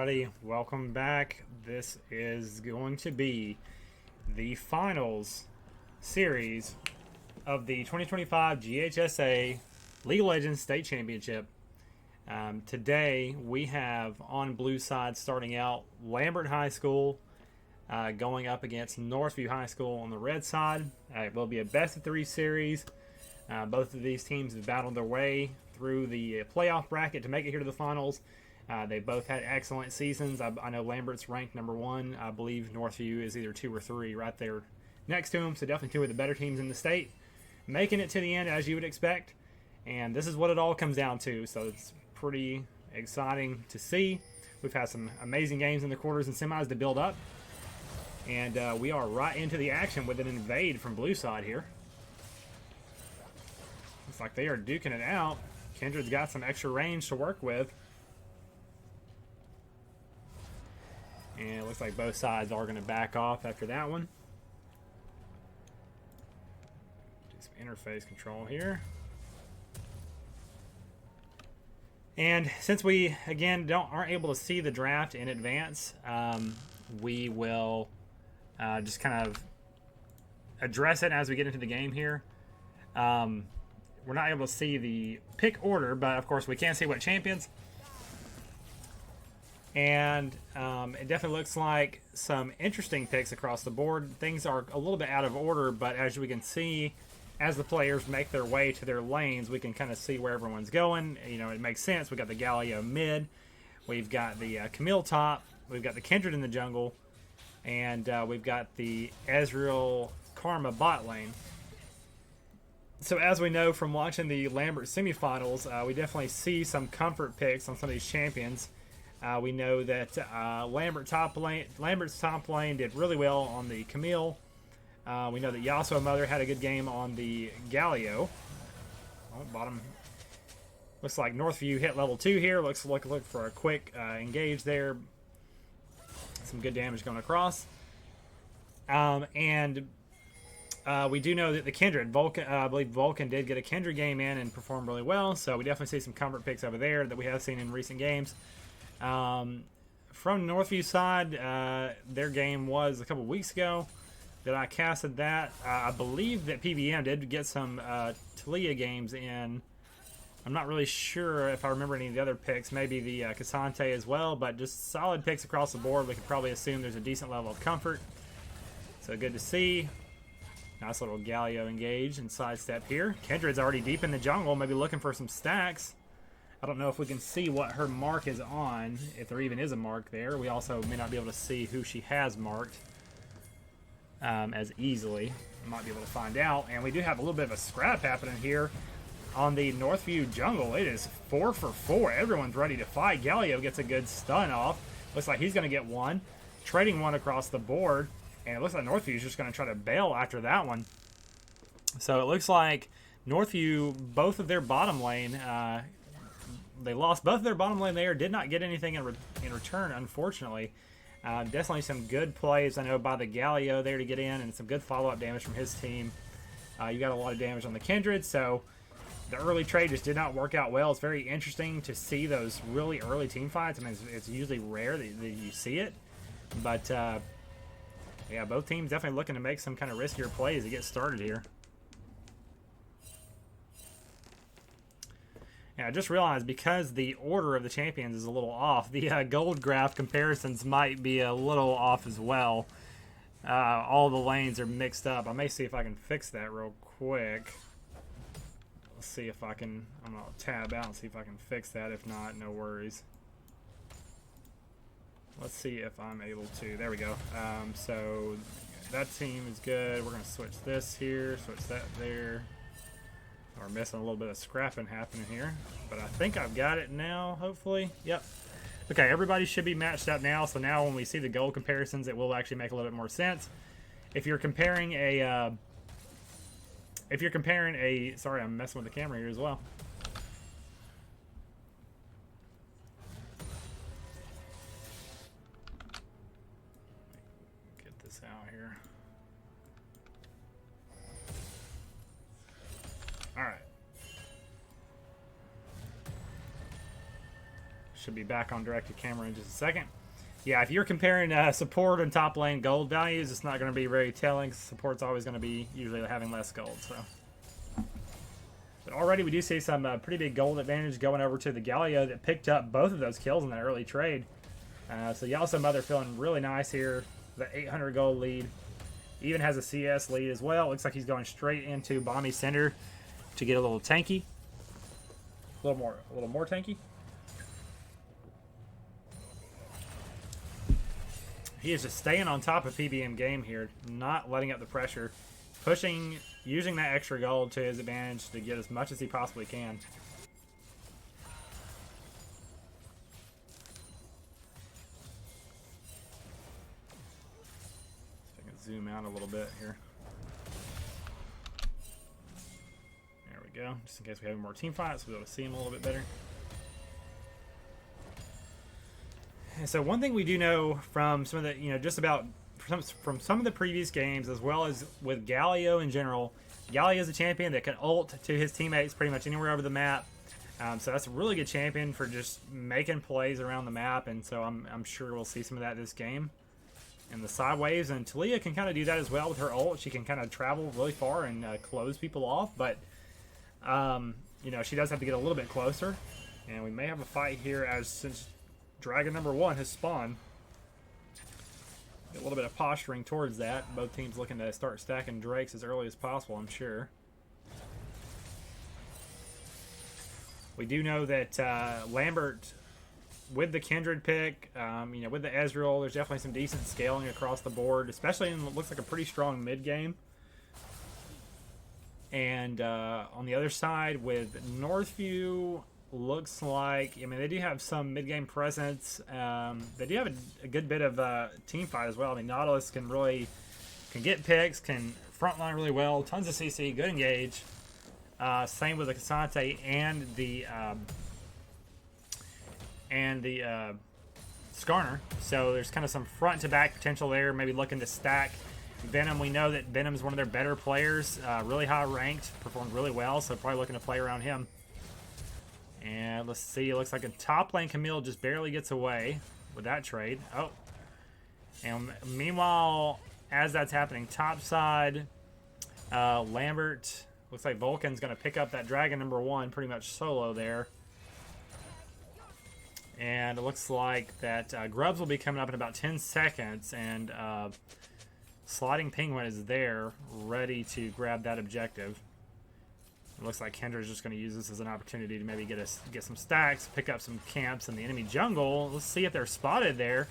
everybody, welcome back. This is going to be the finals series of the 2025 GHSA League of Legends State Championship. Today we have on blue side starting out Lambert High School going up against Northview High School on the red side. It will be a best of three series. Both of these teams have battled their way through the playoff bracket to make it here to the finals. They both had excellent seasons. I know Lambert's ranked number one. I believe Northview is either 2 or 3 right there next to him. So definitely two of the better teams in the state. Making it to the end as you would expect. And this is what it all comes down to. So it's pretty exciting to see. We've had some amazing games in the quarters and semis to build up. And we are right into the action with an invade from blue side here. Looks like they are duking it out. Kindred's got some extra range to work with. And it looks like both sides are going to back off after that one. Do some interface control here. And since we, again, aren't able to see the draft in advance, we will just kind of address it as we get into the game here. We're not able to see the pick order, but of course we can see what champions. And it definitely looks like some interesting picks across the board. Things are a little bit out of order, but as we can see, as the players make their way to their lanes, we can kind of see where everyone's going. You know, it makes sense. We got the Galio mid. We've got the Camille top. We've got the Kindred in the jungle. And we've got the Ezreal Karma bot lane. So as we know from watching the Lambert semifinals, we definitely see some comfort picks on some of these champions. We know that Lambert's top lane did really well on the Camille. We know that Yasuo Mother had a good game on the Galio. Oh, bottom. Looks like Northview hit level 2 here. Looks like look for a quick engage there. Some good damage going across. We do know that the Kindred, I believe Vulcan did get a Kindred game in and performed really well. So we definitely see some comfort picks over there that we have seen in recent games. From Northview side, their game was a couple weeks ago that I casted that. I believe that PBM did get some Talia games in. I'm not really sure if I remember any of the other picks. Maybe the Cassante as well, but just solid picks across the board. We can probably assume there's a decent level of comfort. So good to see. Nice little Galio engage and sidestep here. Kindred's already deep in the jungle, maybe looking for some stacks. I don't know if we can see what her mark is on, if there even is a mark there. We also may not be able to see who she has marked as easily. We might be able to find out. And we do have a little bit of a scrap happening here on the Northview jungle. It is 4 for 4. Everyone's ready to fight. Galio gets a good stun off. Looks like he's going to get one. Trading one across the board. And it looks like Northview's just going to try to bail after that one. So it looks like Northview, both of their bottom lane... they lost both of their bottom lane there. Did not get anything in return, unfortunately. Definitely some good plays, I know, by the Galio there to get in, and some good follow-up damage from his team. You got a lot of damage on the Kindred, so the early trade just did not work out well. It's very interesting to see those really early team fights. I mean, it's usually rare that you see it. But, yeah, both teams definitely looking to make some kind of riskier plays to get started here. Yeah, I just realized because the order of the champions is a little off, the gold graph comparisons might be a little off as well. All the lanes are mixed up. I may see if I can fix that real quick. Let's see if I can. I'm going to tab out and see if I can fix that. If not, no worries. Let's see if I'm able to. There we go. So that team is good. We're going to switch this here, switch that there. We're missing a little bit of scrapping happening here, but I think I've got it now, hopefully. Yep. Okay, everybody should be matched up now, so now when we see the gold comparisons, it will actually make a little bit more sense. If you're comparing a... Sorry, I'm messing with the camera here as well. Get this out here. All right. Should be back on directed camera in just a second. Yeah, if you're comparing support and top lane gold values, it's not going to be very telling. Support's always going to be usually having less gold. So, but already we do see some pretty big gold advantage going over to the Galio that picked up both of those kills in that early trade. So Yalsa Mother feeling really nice here. The 800 gold lead. Even has a CS lead as well. Looks like he's going straight into Bomby Center to get a little tanky. A little more tanky. He is just staying on top of PBM game here, not letting up the pressure, pushing, using that extra gold to his advantage to get as much as he possibly can. So I can zoom out a little bit here. There we go, just in case we have more team fights, we'll be able to see him a little bit better. And so one thing we do know from some of the, just about from some of the previous games, as well as with Galio in general, Galio is a champion that can ult to his teammates pretty much anywhere over the map. So that's a really good champion for just making plays around the map, and so I'm sure we'll see some of that this game. And the side waves, and Talia can kind of do that as well with her ult. She can kind of travel really far and close people off, but she does have to get a little bit closer. And we may have a fight here since Dragon number 1 has spawned. A little bit of posturing towards that. Both teams looking to start stacking Drakes as early as possible, I'm sure. We do know that Lambert, with the Kindred pick, with the Ezreal, there's definitely some decent scaling across the board, especially in what looks like a pretty strong mid game. And on the other side with Northview, looks like, they do have some mid-game presence. They do have a good bit of team fight as well. Nautilus can get picks, can frontline really well, tons of CC, good engage. Same with the Cassante and the Skarner. So there's kind of some front-to-back potential there, maybe looking to stack Venom. We know that Venom's one of their better players, really high ranked, performed really well, so probably looking to play around him. And let's see, it looks like a top lane Camille just barely gets away with that trade. Oh. And meanwhile, as that's happening, top side, Lambert, looks like Vulcan's going to pick up that Dragon number 1 pretty much solo there. And it looks like that Grubs will be coming up in about 10 seconds. And Sliding Penguin is there, ready to grab that objective. It looks like Kendra's just going to use this as an opportunity to maybe get some stacks, pick up some camps in the enemy jungle. Let's see if they're spotted there.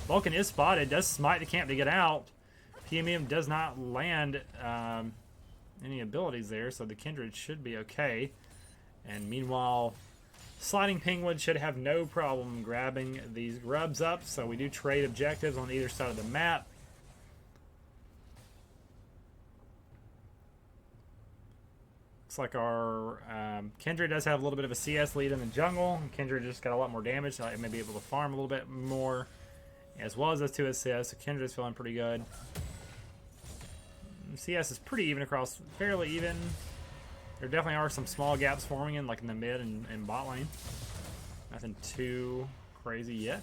Vulcan is spotted, does smite the camp to get out. PMM does not land any abilities there, so the Kindred should be okay. And meanwhile, Sliding Penguin should have no problem grabbing these grubs up, so we do trade objectives on either side of the map. Like our Kindred does have a little bit of a CS lead in the jungle. Kindred just got a lot more damage, so it may be able to farm a little bit more, as well as those 2 assists. So Kindred's feeling pretty good. CS is pretty even across, fairly even. There definitely are some small gaps forming in the mid and bot lane. Nothing too crazy yet.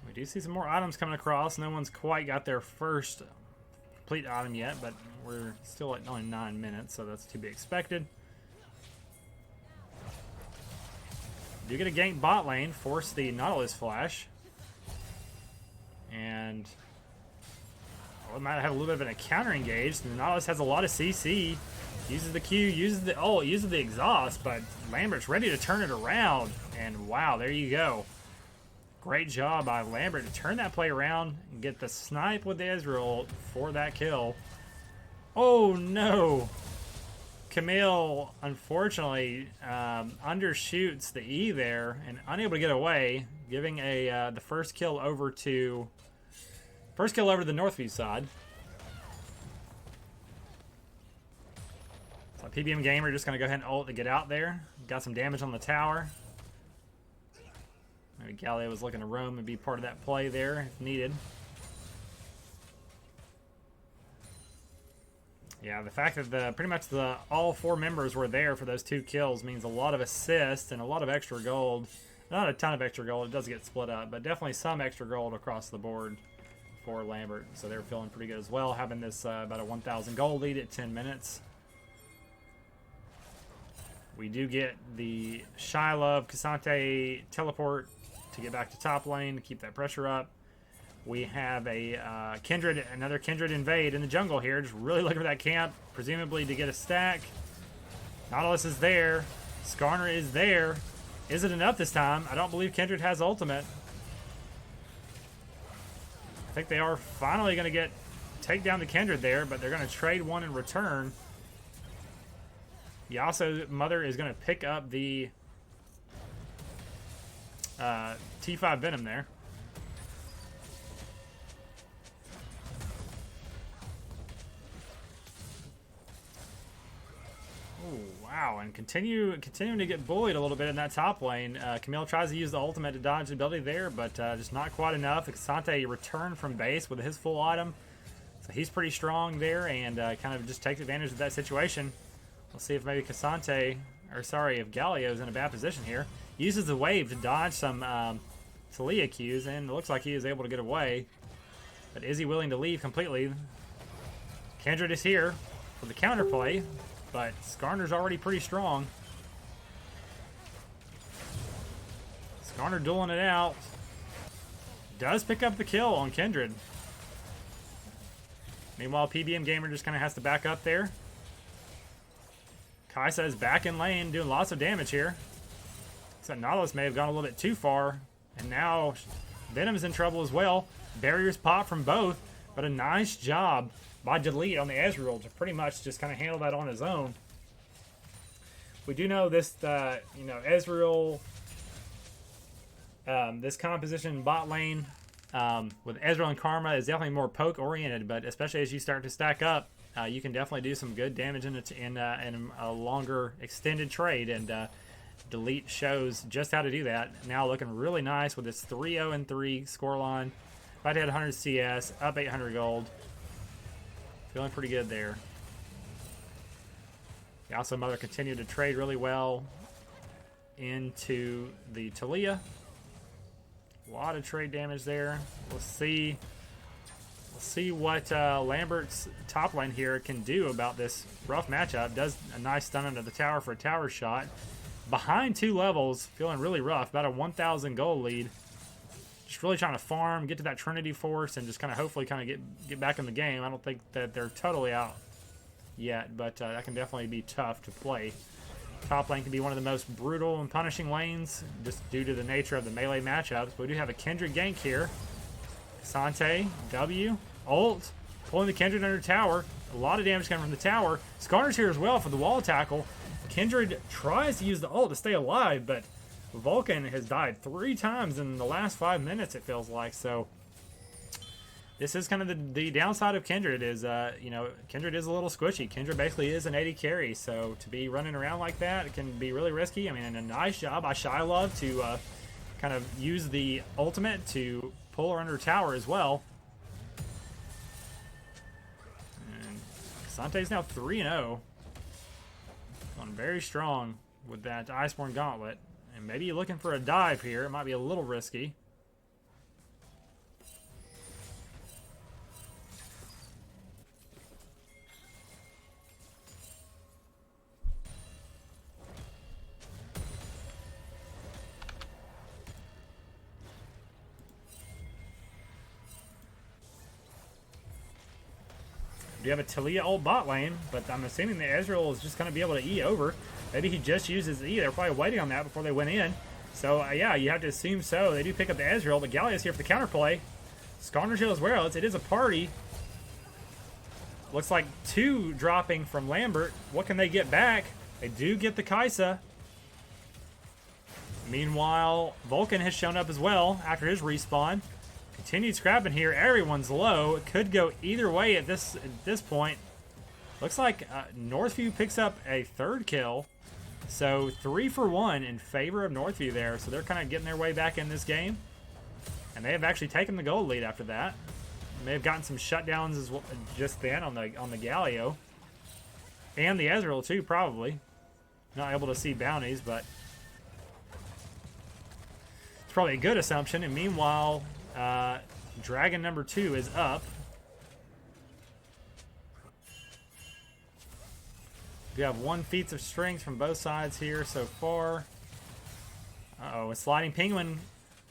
We do see some more items coming across. No one's quite got their first complete item yet, but we're still at only 9 minutes, so that's to be expected. Do get a gank bot lane, force the Nautilus flash. And we might have a little bit of a counter engage. The Nautilus has a lot of CC. Uses the Q, uses the ult, uses the exhaust, but Lambert's ready to turn it around. And wow, there you go. Great job by Lambert to turn that play around and get the snipe with the Ezreal for that kill. Oh no! Camille, unfortunately, undershoots the E there and unable to get away, giving the first kill over to the Northview side. So PBM Gamer just going to go ahead and ult to get out there. Got some damage on the tower. Maybe Galio was looking to roam and be part of that play there if needed. Yeah, the fact that pretty much all 4 members were there for those 2 kills means a lot of assists and a lot of extra gold. Not a ton of extra gold, it does get split up, but definitely some extra gold across the board for Lambert. So they're feeling pretty good as well, having this about a 1,000 gold lead at 10 minutes. We do get the Shylove Cassante teleport to get back to top lane to keep that pressure up. We have a Kindred, another Kindred invade in the jungle here. Just really looking for that camp, presumably to get a stack. Nautilus is there. Skarner is there. Is it enough this time? I don't believe Kindred has ultimate. I think they are finally going to take down the Kindred there, but they're going to trade one in return. Yasuo Mother is going to pick up the T5 Venom there. Oh, wow, and continuing to get bullied a little bit in that top lane. Camille tries to use the ultimate to dodge the ability there, but just not quite enough. Cassante returned from base with his full item, so he's pretty strong there and kind of just takes advantage of that situation. We'll see if maybe if Galio's in a bad position here. Uses the wave to dodge some Talia Qs, and it looks like he is able to get away. But is he willing to leave completely? Kindred is here for the counterplay, but Skarner's already pretty strong. Skarner dueling it out. Does pick up the kill on Kindred. Meanwhile, PBM Gamer just kind of has to back up there. Kaisa is back in lane, doing lots of damage here. So Nautilus may have gone a little bit too far, and now Venom's in trouble as well. Barriers pop from both, but a nice job by Delete on the Ezreal to pretty much just kind of handle that on his own. We do know this, Ezreal, this composition bot lane with Ezreal and Karma is definitely more poke oriented, but especially as you start to stack up, you can definitely do some good damage in a longer extended trade, and Delete shows just how to do that. Now looking really nice with this 3-0-3 scoreline. About to hit 100 CS, up 800 gold. Feeling pretty good there. Also, Mother continued to trade really well into the Talia. A lot of trade damage there. We'll see what Lambert's top lane here can do about this rough matchup. Does a nice stun under the tower for a tower shot. Behind 2 levels, feeling really rough. About a 1,000 gold lead. Just really trying to farm, get to that Trinity Force, and just kind of hopefully kind of get back in the game. I don't think that they're totally out yet, but that can definitely be tough to play. Top lane can be one of the most brutal and punishing lanes just due to the nature of the melee matchups. But we do have a Kindred gank here. Sante, W, ult, pulling the Kindred under tower. A lot of damage coming from the tower. Skarner's here as well for the wall tackle. Kindred tries to use the ult to stay alive, but Vulcan has died 3 times in the last 5 minutes, it feels like. So this is kind of the downside of Kindred is, Kindred is a little squishy. Kindred basically is an 80 carry, so to be running around like that, it can be really risky. I mean, and a nice job by Shylove to kind of use the ultimate to pull her under tower as well. And Sante's now 3-0. Going very strong with that Iceborne Gauntlet. And maybe you're looking for a dive here. It might be a little risky. We have a Talia ult bot lane, but I'm assuming the Ezreal is just going to be able to E over. Maybe he just uses E. They're probably waiting on that before they went in. So, yeah, you have to assume so. They do pick up the Ezreal, but Galio's here for the counterplay. Skarner's here as well. It is a party. Looks like 2 dropping from Lambert. What can they get back? They do get the Kaisa. Meanwhile, Vulcan has shown up as well after his respawn. Continued scrapping here. Everyone's low. It could go either way at this point. Looks like Northview picks up a 3rd kill. So 3 for 1 in favor of Northview there. So they're kind of getting their way back in this game. And they have actually taken the gold lead after that. May have gotten some shutdowns as well, just then on the Galio. And the Ezreal too, probably. Not able to see bounties, but it's probably a good assumption. And meanwhile, Dragon number 2 is up. We have 1 feats of strength from both sides here so far. Uh-oh, a sliding penguin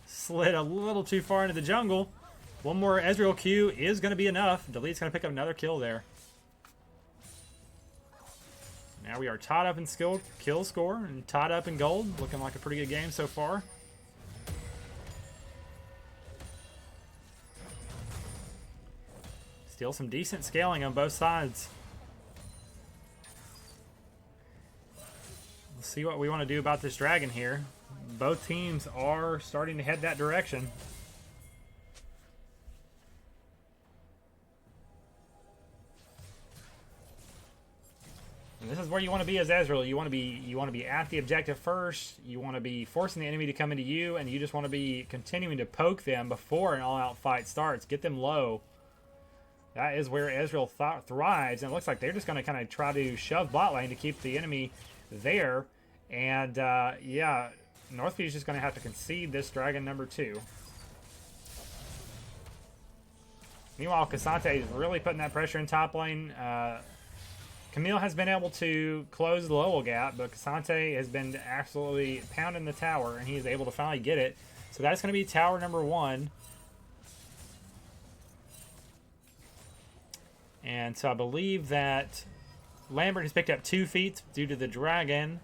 slid a little too far into the jungle. One more Ezreal Q is going to be enough. Delete's going to pick up another kill there. Now we are tied up in kill score and tied up in gold. Looking like a pretty good game so far. Still some decent scaling on both sides. Let's see what we want to do about this dragon here. Both teams are starting to head that direction. And this is where you want to be as Ezreal. You want to be at the objective first. You want to be forcing the enemy to come into you, and you just want to be continuing to poke them before an all-out fight starts. Get them low. That is where Ezreal thrives, and it looks like they're just going to kind of try to shove bot lane to keep the enemy there. And yeah, Northview is just going to have to concede this dragon number 2. Meanwhile, Cassante is really putting that pressure in top lane. Camille has been able to close the level gap, but Cassante has been absolutely pounding the tower, and he is able to finally get it. So that's going to be tower number 1. And so I believe that Lambert has picked up 2 feats due to the dragon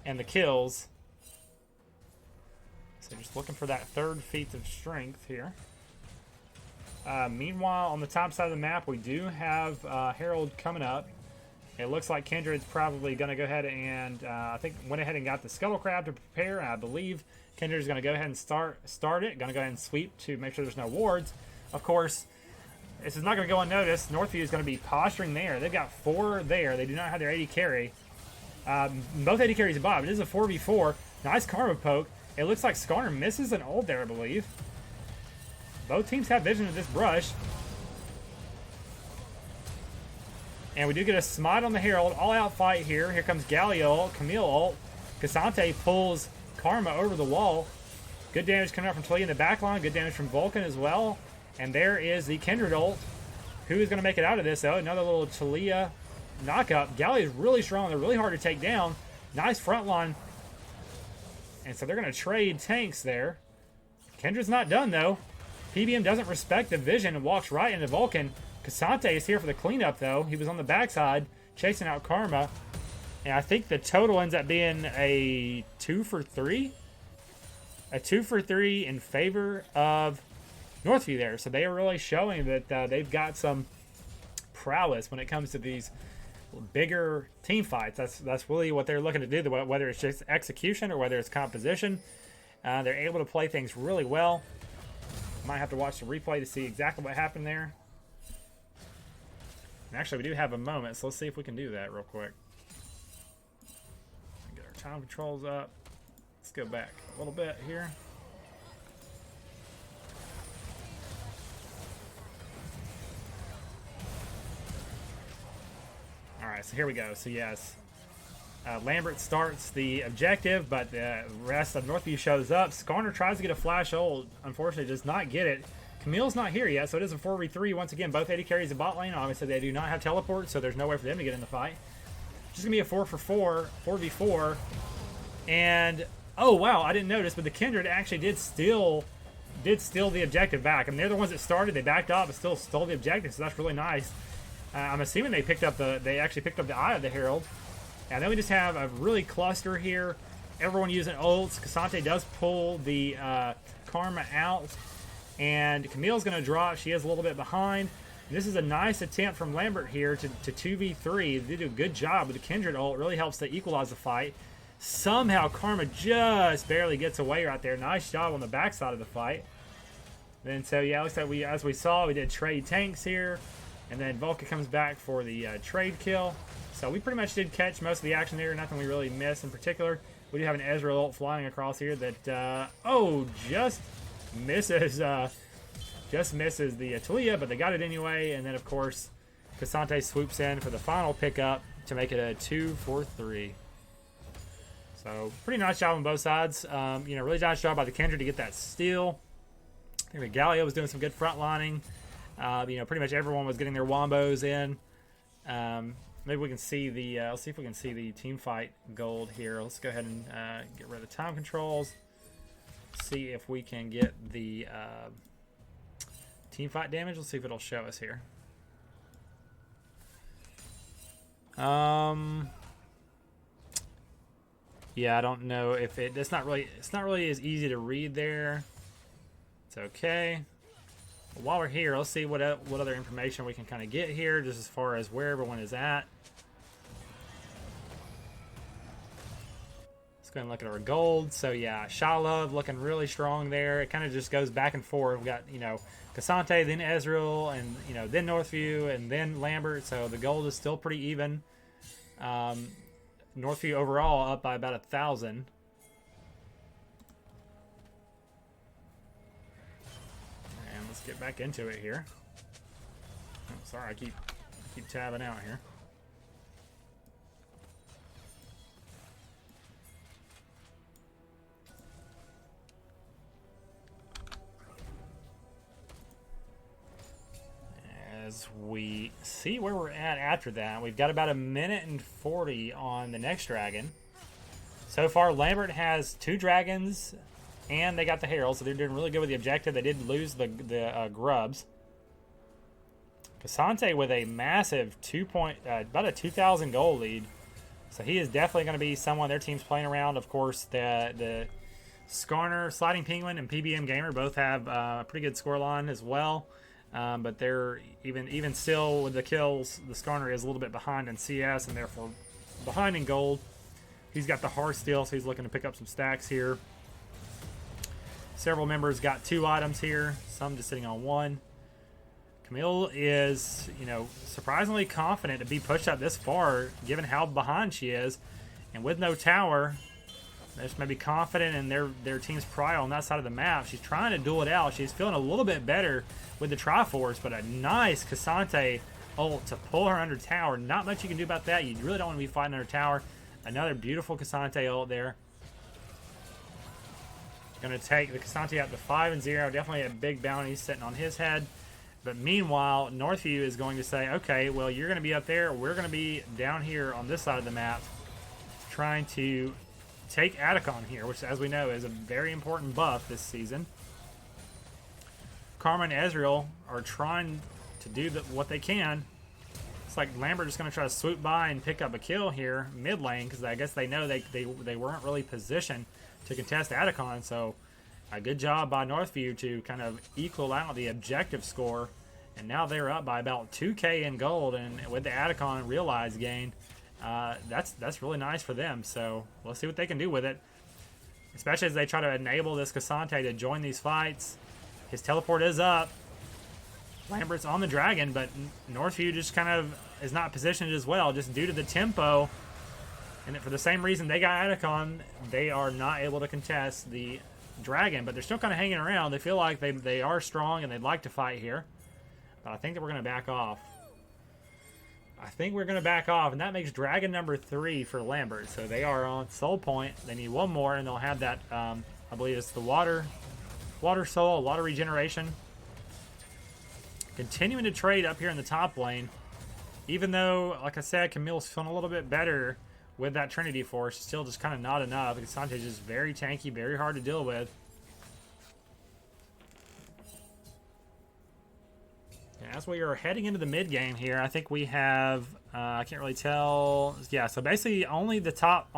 and the kills. So just looking for that 3rd feat of strength here. Meanwhile, on the top side of the map, we do have Herald coming up. It looks like Kindred's probably going to go ahead and, I think, went ahead and got the Scuttle Crab to prepare. I believe Kindred's going to go ahead and start it. Going to go ahead and sweep to make sure there's no wards. Of course, this is not going to go unnoticed. Northview is going to be posturing there. They've got 4 there. They do not have their AD carry. Both AD carries above. It is a 4v4. Nice karma poke. It looks like Skarner misses an ult there, I believe. Both teams have vision of this brush. And we do get a smite on the Herald. All-out fight here. Here comes Galio ult, Camille ult. Cassante pulls Karma over the wall. Good damage coming out from Talia in the back line. Good damage from Vulcan as well. And there is the Kindred ult. Who is going to make it out of this, though? Another little Talia knockup. Galio is really strong. They're really hard to take down. Nice front line. And so they're going to trade tanks there. Kindred's not done, though. PBM doesn't respect the vision and walks right into Vulcan. Cassante is here for the cleanup, though. He was on the backside, chasing out Karma. And I think the total ends up being a 2 for 3. A 2 for 3 in favor of Northview there. So they are really showing that they've got some prowess when it comes to these bigger team fights. That's really what they're looking to do, whether it's just execution or whether it's composition. They're able to play things really well. Might have to watch the replay to see exactly what happened there. And actually, we do have a moment, so let's see if we can do that real quick. Get our time controls up. Let's go back a little bit here. All right, so here we go. So yes, Lambert starts the objective, but the rest of Northview shows up. Skarner tries to get a flash ult. Unfortunately, does not get it. Camille's not here yet, so it is a 4v3. Once again, both AD carries the bot lane. Obviously, they do not have teleport, so there's no way for them to get in the fight. Just going to be a 4v4. And, oh, wow, I didn't notice, but the Kindred actually did steal the objective back. I mean, they're the ones that started. They backed up, but still stole the objective, so that's really nice. I'm assuming they actually picked up the Eye of the Herald. And then we just have a really cluster here. Everyone using ults. Cassante does pull the Karma out. And Camille's going to drop. She is a little bit behind. This is a nice attempt from Lambert here to 2v3. They do a good job with the Kindred ult. It really helps to equalize the fight. Somehow Karma just barely gets away right there. Nice job on the backside of the fight. Then so yeah, looks like as we saw, we did trade tanks here. And then Vulcan comes back for the trade kill. So we pretty much did catch most of the action there. Nothing we really missed in particular. We do have an Ezreal ult flying across here that, just misses the Talia, but they got it anyway. And then, of course, Cassante swoops in for the final pickup to make it a 2-4-3. So pretty nice job on both sides. Really nice job by the Kindred to get that steal. I think the Galio was doing some good front lining. Pretty much everyone was getting their wombos in. Maybe we can see the. Let's see if we can see the team fight gold here. Let's go ahead and get rid of the time controls. See if we can get the team fight damage. Let's see if it'll show us here. Yeah, I don't know if it's not really as easy to read there. It's okay. But while we're here, let's see what other information we can kind of get here, just as far as where everyone is at. Let's go ahead and look at our gold. So yeah, Shalov looking really strong there. It kind of just goes back and forth. We've got, Cassante, then Ezreal, and, then Northview, and then Lambert. So the gold is still pretty even. Northview overall up by about 1,000. And let's get back into it here. Oh, sorry, I keep tabbing out here. As we see where we're at after that, we've got about 1:40 on the next dragon. So far, Lambert has 2 dragons, and they got the herald, so they're doing really good with the objective. They did lose the grubs. Cassante with a massive about a 2,000 goal lead, so he is definitely going to be someone their team's playing around. Of course, the Skarner, Sliding Penguin, and PBM Gamer both have a pretty good scoreline as well. But they're even still with the kills, the Skarner is a little bit behind in CS and therefore behind in gold. He's got the Hearth Steel, so he's looking to pick up some stacks here. Several members got 2 items here, some just sitting on 1. Camille is, surprisingly confident to be pushed up this far, given how behind she is, and with no tower. They're just maybe confident in their team's pride on that side of the map. She's trying to duel it out. She's feeling a little bit better with the Triforce, but a nice Cassante ult to pull her under tower. Not much you can do about that. You really don't want to be fighting under tower. Another beautiful Cassante ult there. Going to take the Cassante out to 5-0. Definitely a big bounty sitting on his head. But meanwhile, Northview is going to say, okay, well, you're going to be up there. We're going to be down here on this side of the map trying to take Atacon here, which, as we know, is a very important buff this season. Karma and Ezreal are trying to do what they can. It's like Lambert just going to try to swoop by and pick up a kill here mid lane, because I guess they know they weren't really positioned to contest Atacon. So a good job by Northview to kind of equal out the objective score. And now they're up by about 2K in gold, and with the Atacon realized gain, that's really nice for them. So we'll see what they can do with it, especially as they try to enable this Cassante to join these fights. His teleport is up. Lambert's on the dragon, but Northview just kind of is not positioned as well, just due to the tempo. And for the same reason they got Atacon, they are not able to contest the dragon, but they're still kind of hanging around. They feel like they are strong and they'd like to fight here. But I think that we're going to back off. And that makes dragon number 3 for Lambert. So they are on soul point. They need one more, and they'll have that, I believe it's the water soul, water regeneration. Continuing to trade up here in the top lane. Even though, like I said, Camille's feeling a little bit better with that Trinity Force, still just kind of not enough. Cassante's just very tanky, very hard to deal with. As we are heading into the mid game here, I think we have I can't really tell. Yeah, so basically only top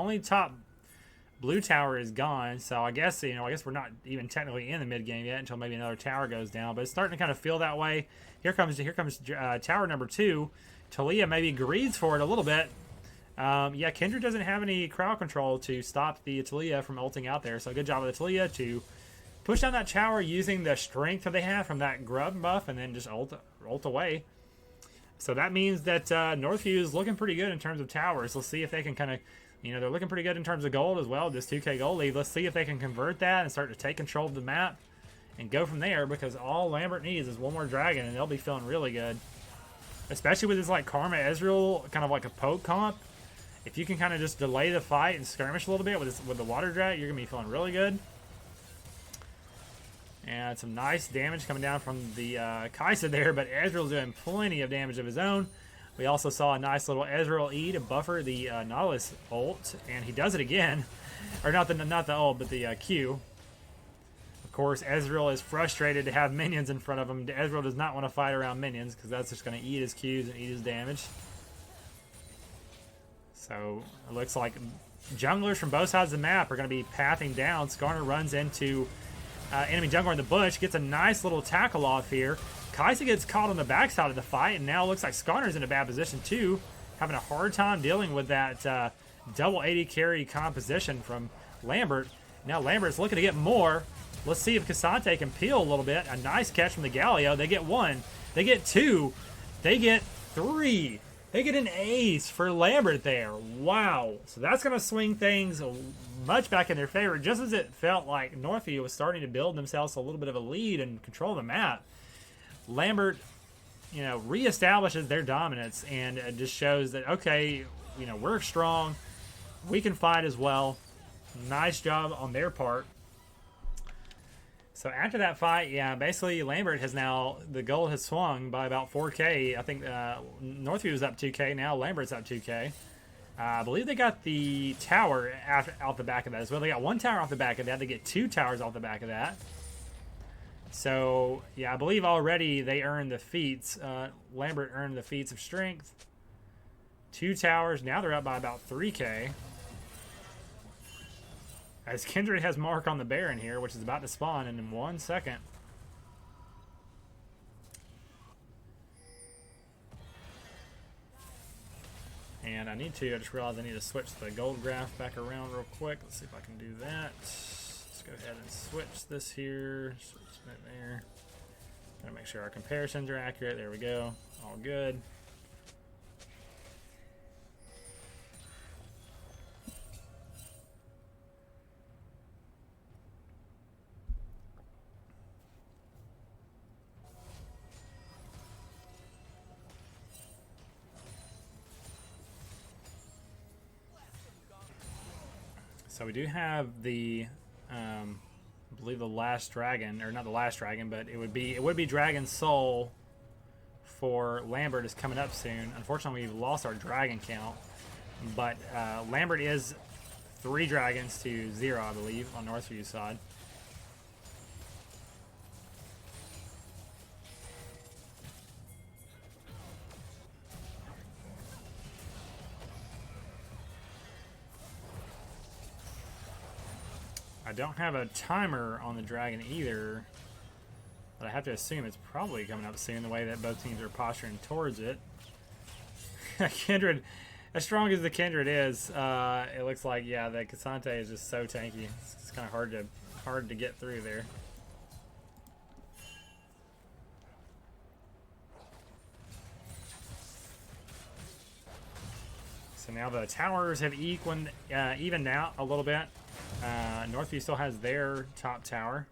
blue tower is gone. So I guess we're not even technically in the mid game yet until maybe another tower goes down. But it's starting to kind of feel that way. Here comes tower number 2. Talia maybe greeds for it a little bit. Yeah, Kindred doesn't have any crowd control to stop the Talia from ulting out there. So good job of the Talia to push down that tower using the strength that they have from that grub buff and then just ult away. So that means that Northview is looking pretty good in terms of towers. Let's see if they can kind of, they're looking pretty good in terms of gold as well, this 2K gold lead. Let's see if they can convert that and start to take control of the map and go from there, because all Lambert needs is one more dragon and they'll be feeling really good. especially with his like Karma Ezreal, kind of like a poke comp. If you can kind of just delay the fight and skirmish a little bit with the water drat, you're gonna be feeling really good. And some nice damage coming down from the Kai'Sa there, but Ezreal's doing plenty of damage of his own. We also saw a nice little Ezreal E to buffer the Nautilus ult, and he does it again. Or not the ult, but the Q. Of course, Ezreal is frustrated to have minions in front of him. Ezreal does not want to fight around minions, because that's just going to eat his Qs and eat his damage. So, it looks like junglers from both sides of the map are going to be pathing down. Skarner runs into enemy jungler in the bush, gets a nice little tackle off here. Kai'Sa gets caught on the backside of the fight, and now it looks like Skarner's in a bad position too, having a hard time dealing with that double 80 carry composition from Lambert. Now Lambert's looking to get more. Let's see if K'Sante can peel a little bit. A nice catch from the Galio. They get one. They get two. They get three. They get an ace for Lambert there. Wow. So that's going to swing things much back in their favor, just as it felt like Northview was starting to build themselves a little bit of a lead and control the map. Lambert, you know, reestablishes their dominance, and it just shows that, okay, you know, we're strong. We can fight as well. Nice job on their part. So after that fight, yeah, basically Lambert has now, the gold has swung by about 4K. I think Northview was up 2K, now Lambert's up 2K. I believe they got the tower out the back of that as well. They got one tower off the back of that. They get two towers off the back of that. So, yeah, I believe already they earned the feats. Lambert earned the feats of strength. Two towers. Now they're up by about 3K. As Kindred has Mark on the Baron here, which is about to spawn in 1 second. And I just realized I need to switch the gold graph back around real quick. Let's see if I can do that. Let's go ahead and switch this here. Switch that there. Gotta make sure our comparisons are accurate. There we go. All good. So we do have the, I believe the last dragon, or not the last dragon, but it would be Dragon Soul for Lambert is coming up soon. Unfortunately, we've lost our dragon count, but Lambert is 3 dragons to 0, I believe, on Northview's side. I don't have a timer on the dragon either, but I have to assume it's probably coming up soon the way that both teams are posturing towards it. Kindred, as strong as the Kindred is, it looks like, yeah, the K'Sante is just so tanky. It's kind of hard to get through there. So now the towers have evened out a little bit. Northview still has their top tower.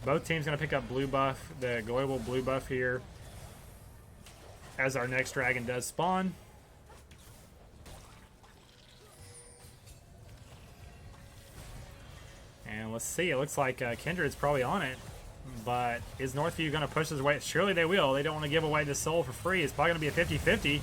Both teams going to pick up blue buff, the global blue buff here, as our next dragon does spawn. And let's see, it looks like Kindred's probably on it, but is Northview going to push his way? Surely they will. They don't want to give away the soul for free. It's probably going to be a 50-50.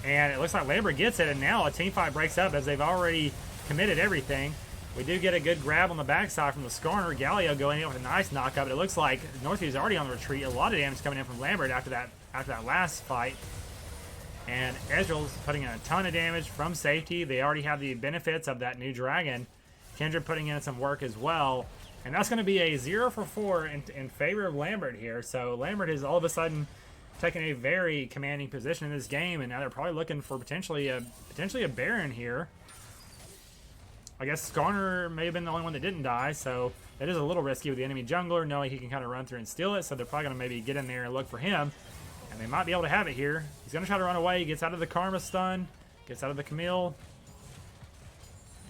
And it looks like Lambert gets it, and now a team fight breaks up as they've already committed everything. We do get a good grab on the backside from the Skarner. Galio going in with a nice knockup, but it looks like Northview's already on the retreat. A lot of damage coming in from Lambert after that last fight. And Ezreal's putting in a ton of damage from safety. They already have the benefits of that new dragon. Kindred putting in some work as well. And that's going to be a 0 for 4 in favor of Lambert here. So Lambert is all of a sudden taking a very commanding position in this game, and now they're probably looking for potentially a Baron here. I guess Skarner may have been the only one that didn't die, so it is a little risky with the enemy jungler, knowing he can kind of run through and steal it, so they're probably going to maybe get in there and look for him, and they might be able to have it here. He's going to try to run away. He gets out of the Karma stun, gets out of the Camille,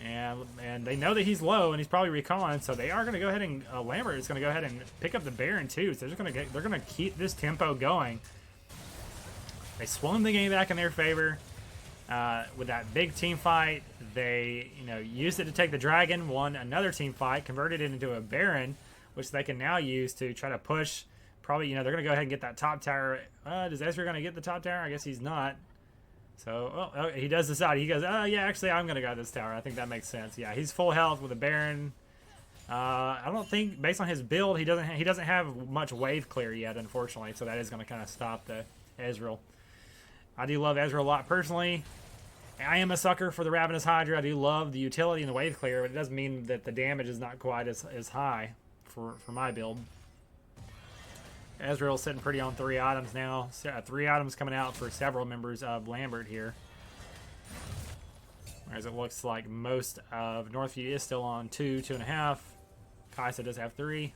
And they know that he's low and he's probably recon, so they are going to go ahead and Lambert is going to go ahead and pick up the Baron too. So they're going to keep this tempo going. They swung the game back in their favor with that big team fight. They used it to take the dragon, won another team fight, converted it into a Baron, which they can now use to try to push. Probably they're going to go ahead and get that top tower. Is Ezra going to get the top tower? I guess he's not. So, he does decide. He goes, yeah, actually, I'm going to go to this tower. I think that makes sense. Yeah, he's full health with a Baron. I don't think, based on his build, he doesn't have much wave clear yet, unfortunately. So that is going to kind of stop the Ezreal. I do love Ezreal a lot personally. I am a sucker for the Ravenous Hydra. I do love the utility and the wave clear, but it does mean that the damage is not quite as high for my build. Ezreal's sitting pretty on 3 items now. 3 items coming out for several members of Lambert here. Whereas it looks like most of Northview is still on 2, 2.5. Kaisa does have 3.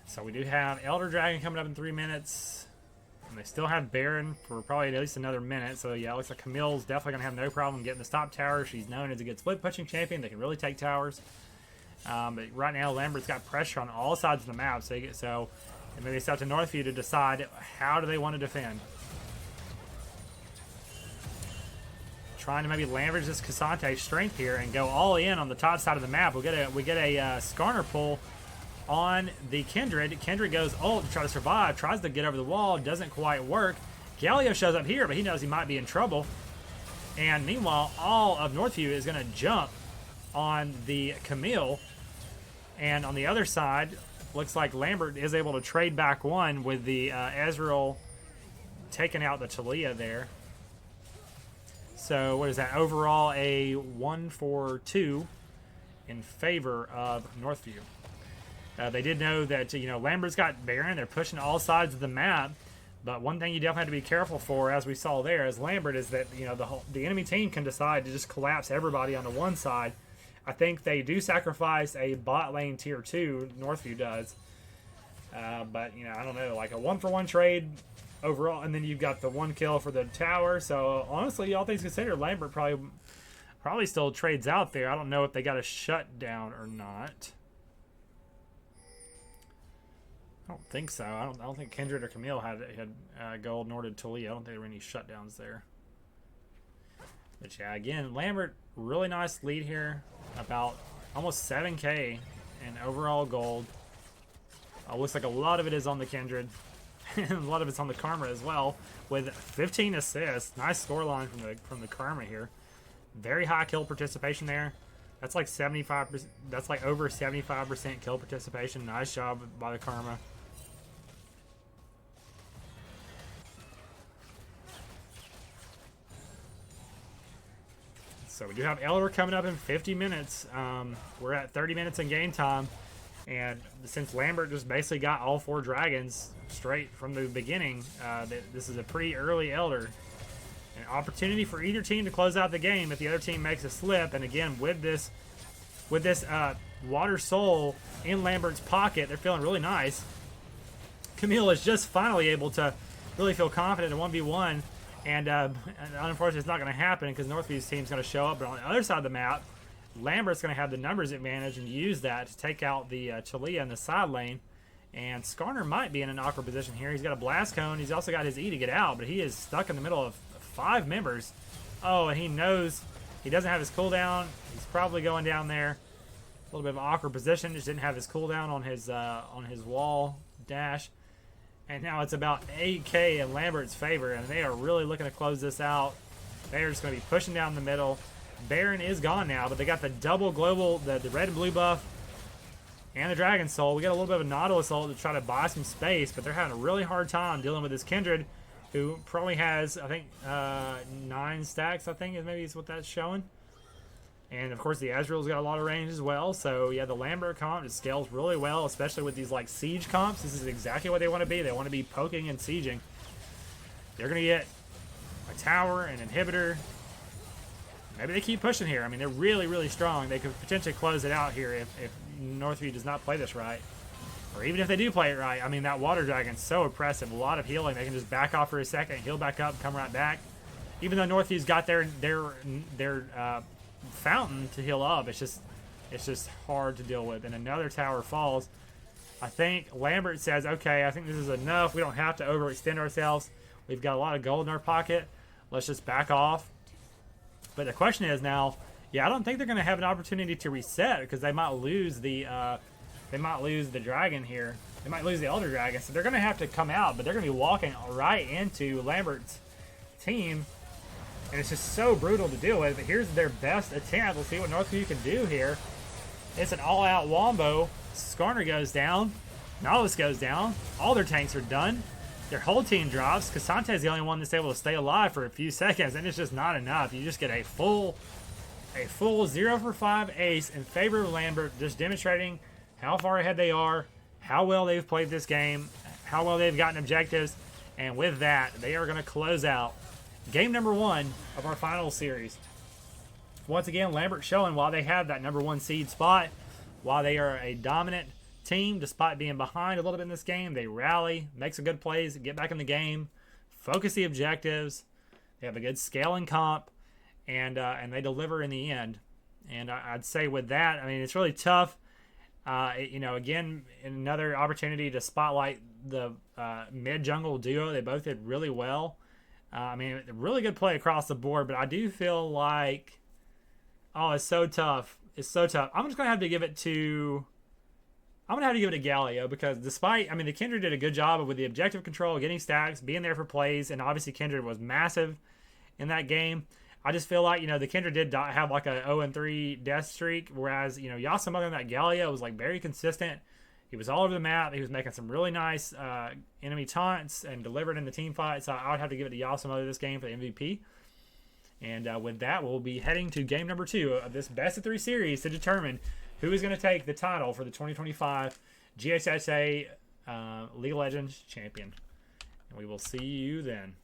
So we do have Elder Dragon coming up in 3 minutes. And they still have Baron for probably at least another minute. So yeah, it looks like Camille's definitely going to have no problem getting the top tower. She's known as a good split pushing champion. They can really take towers. But right now, Lambert's got pressure on all sides of the map, so maybe it's up to Northview to decide how do they want to defend. Trying to maybe leverage this Cassante strength here and go all in on the top side of the map. We get a Skarner pull on the Kindred. Kindred goes ult to try to survive, tries to get over the wall, doesn't quite work. Galio shows up here, but he knows he might be in trouble. And meanwhile, all of Northview is going to jump on the Camille. And on the other side, looks like Lambert is able to trade back one with the Ezreal taking out the Talia there. So what is that? Overall, a 1-4-2 in favor of Northview. They did know that Lambert's got Baron. They're pushing all sides of the map. But one thing you definitely have to be careful for, as we saw there, as Lambert, is that the enemy team can decide to just collapse everybody onto one side. I think they do sacrifice a bot lane tier 2, Northview does. But, I don't know, like a 1-for-1 trade overall, and then you've got the 1 kill for the tower. So, honestly, all things considered, Lambert probably still trades out there. I don't know if they got a shutdown or not. I don't think so. I don't think Kindred or Camille had gold, nor did Talia. I don't think there were any shutdowns there. But yeah, again, Lambert, really nice lead here. About almost 7K in overall gold. Looks like a lot of it is on the Kindred. And a lot of it's on the Karma as well. With 15 assists. Nice scoreline from the Karma here. Very high kill participation there. That's like 75%. That's like over 75% kill participation. Nice job by the Karma. So we do have Elder coming up in 50 minutes. We're at 30 minutes in game time. And since Lambert just basically got all 4 dragons straight from the beginning, this is a pretty early Elder. An opportunity for either team to close out the game if the other team makes a slip. And again, with this Water Soul in Lambert's pocket, they're feeling really nice. Camille is just finally able to really feel confident in 1v1. And unfortunately, it's not going to happen because Northview's team's going to show up. But on the other side of the map, Lambert's going to have the numbers advantage and use that to take out the Talia in the side lane. And Skarner might be in an awkward position here. He's got a Blast Cone. He's also got his E to get out, but he is stuck in the middle of 5 members. Oh, and he knows he doesn't have his cooldown. He's probably going down there. A little bit of an awkward position. Just didn't have his cooldown on his wall dash. And now it's about 8K in Lambert's favor, and they are really looking to close this out. They're just going to be pushing down the middle. Baron is gone now, but they got the double global, the red and blue buff, and the Dragon Soul. We got a little bit of a Nautilus ult to try to buy some space, but they're having a really hard time dealing with this Kindred, who probably has, I think, 9 stacks, I think, maybe is what that's showing. And, of course, the Ezreal's got a lot of range as well. So, yeah, the Lambert comp just scales really well, especially with these, like, siege comps. This is exactly what they want to be. They want to be poking and sieging. They're going to get a tower, an inhibitor. Maybe they keep pushing here. I mean, they're really, really strong. They could potentially close it out here if Northview does not play this right. Or even if they do play it right. I mean, that Water Dragon's so oppressive. A lot of healing. They can just back off for a second, heal back up, come right back. even though Northview's got their fountain to heal up, it's just hard to deal with. And another tower falls. I think Lambert says, okay, I think this is enough. We don't have to overextend ourselves. We've got a lot of gold in our pocket. Let's just back off. But the question is now, yeah, I don't think they're going to have an opportunity to reset because they might lose the dragon here. They might lose the Elder Dragon, so they're going to have to come out, but they're going to be walking right into Lambert's team, and it's just so brutal to deal with. But here's their best attempt. We'll see what Northview can do here. It's an all-out wombo. Skarner goes down. Nautilus goes down. All their tanks are done. Their whole team drops. Casante's the only one that's able to stay alive for a few seconds, and it's just not enough. You just get a full 0 for 5 ace in favor of Lambert, just demonstrating how far ahead they are, how well they've played this game, how well they've gotten objectives, and with that, they are going to close out game number 1 of our final series. Once again, Lambert showing why they have that number 1 seed spot, why they are a dominant team despite being behind a little bit in this game. They rally, make some good plays, get back in the game, focus the objectives. They have a good scaling comp, and they deliver in the end. And I'd say with that, I mean, it's really tough. Again, another opportunity to spotlight the mid-jungle duo. They both did really well. I mean, really good play across the board, but I do feel like, it's so tough. It's so tough. I'm just going to have to give it to Galio because despite, I mean, the Kindred did a good job with the objective control, getting stacks, being there for plays, and obviously Kindred was massive in that game. I just feel like, the Kindred did have like a 0-3 death streak, whereas, Yasum other than that, Galio was like very consistent. He was all over the map. He was making some really nice enemy taunts and delivered in the team fight. So I would have to give it to Yasum other this game for the MVP. And with that, we'll be heading to game number 2 of this best of 3 series to determine who is going to take the title for the 2025 GHSA League of Legends champion. And we will see you then.